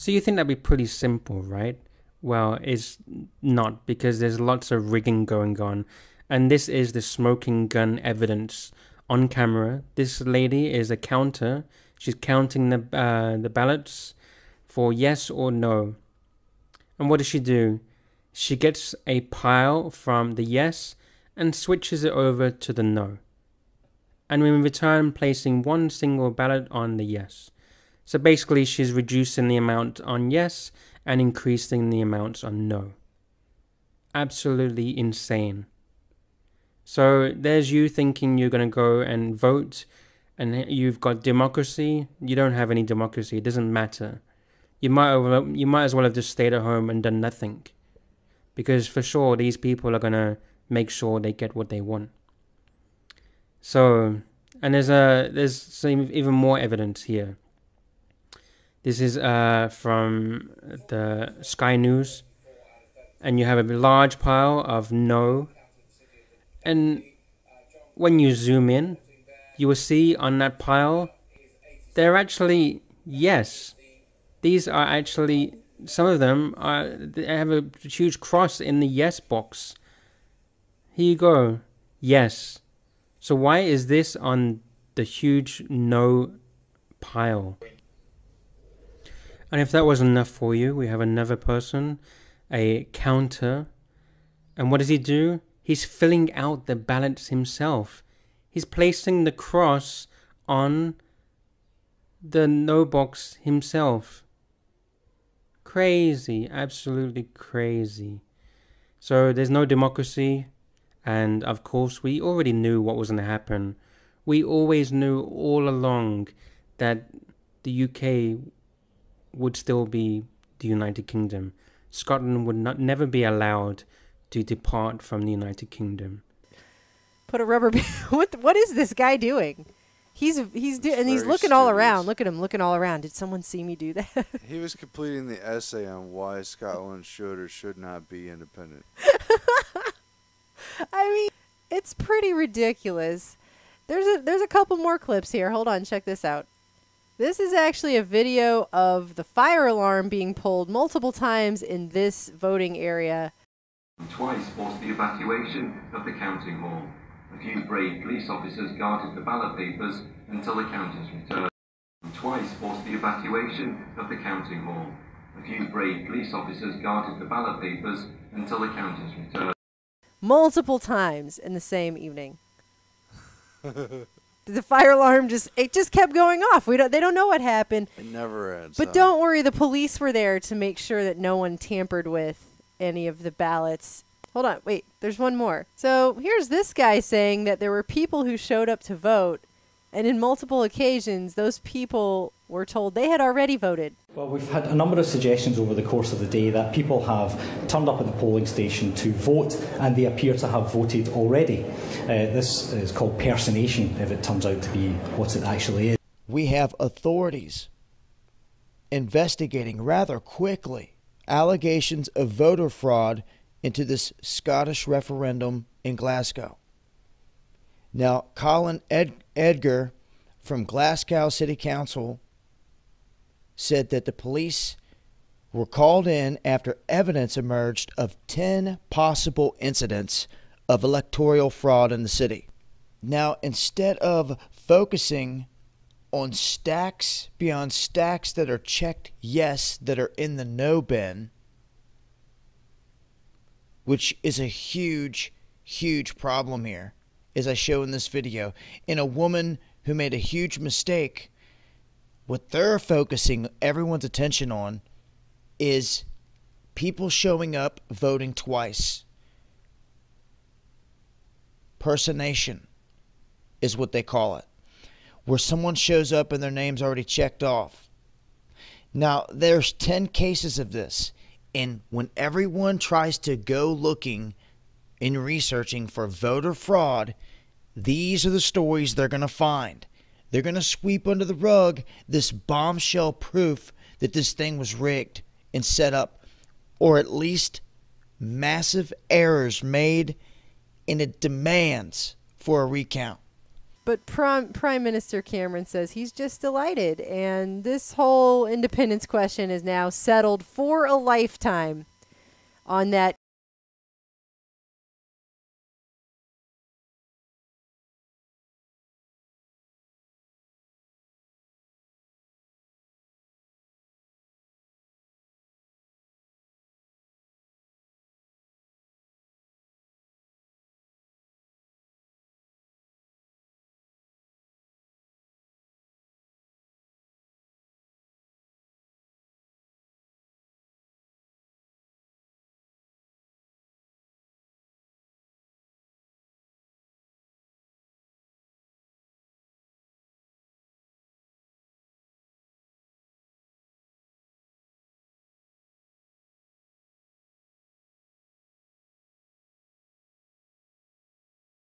So you think that'd be pretty simple, right? Well, it's not, because there's lots of rigging going on. And this is the smoking gun evidence on camera. This lady is a counter. She's counting the ballots for yes or no. And what does she do? She gets a pile from the yes and switches it over to the no. And in return, placing one single ballot on the yes. So basically, she's reducing the amount on yes and increasing the amounts on no. Absolutely insane. So there's you thinking you're going to go and vote and you've got democracy. You don't have any democracy. It doesn't matter. You might as well have just stayed at home and done nothing. Because for sure, these people are going to make sure they get what they want. So, and there's some even more evidence here. This is from the Sky News, and you have a large pile of no, and when you zoom in, you will see on that pile, they're actually yes. These are actually, some of them they have a huge cross in the yes box. Here you go, yes. So why is this on the huge no pile? And if that wasn't enough for you, we have another person, a counter. And what does he do? He's filling out the ballots himself. He's placing the cross on the no box himself. Crazy, absolutely crazy. So there's no democracy. And of course, we already knew what was going to happen. We always knew all along that the UK would still be the United Kingdom. Scotland would never be allowed to depart from the United Kingdom. Put a rubber band. What is this guy doing? He's looking all around. Look at him looking all around. Did someone see me do that? He was completing the essay on why Scotland should or should not be independent. I mean, it's pretty ridiculous. There's a couple more clips here. Hold on, check this out. This is actually a video of the fire alarm being pulled multiple times in this voting area. Twice forced the evacuation of the counting hall. A few brave police officers guarded the ballot papers until the counters returned. Twice forced the evacuation of the counting hall. A few brave police officers guarded the ballot papers until the counters returned. Multiple times in the same evening. The fire alarm just kept going off. They don't know what happened. It never ends. But don't worry, the police were there to make sure that no one tampered with any of the ballots. Hold on, wait, there's one more. So here's this guy saying that there were people who showed up to vote, and in multiple occasions, those people were told they had already voted. Well, we've had a number of suggestions over the course of the day that people have turned up at the polling station to vote, and they appear to have voted already. This is called personation, if it turns out to be what it actually is. We have authorities investigating rather quickly allegations of voter fraud into this Scottish referendum in Glasgow. Now, Colin Edgar from Glasgow City Council said that the police were called in after evidence emerged of 10 possible incidents of electoral fraud in the city. Now, instead of focusing on stacks beyond stacks that are checked yes, that are in the no bin, which is a huge, huge problem here, as I show in this video, in a woman who made a huge mistake, what they're focusing everyone's attention on is people showing up voting twice. Personation is what they call it, where someone shows up and their name's already checked off. Now, there's 10 cases of this, and when everyone tries to go looking and researching for voter fraud, these are the stories they're going to find. They're going to sweep under the rug this bombshell proof that this thing was rigged and set up, or at least massive errors made, and it demands for a recount. But Prime Minister Cameron says he's just delighted, and this whole independence question is now settled for a lifetime on that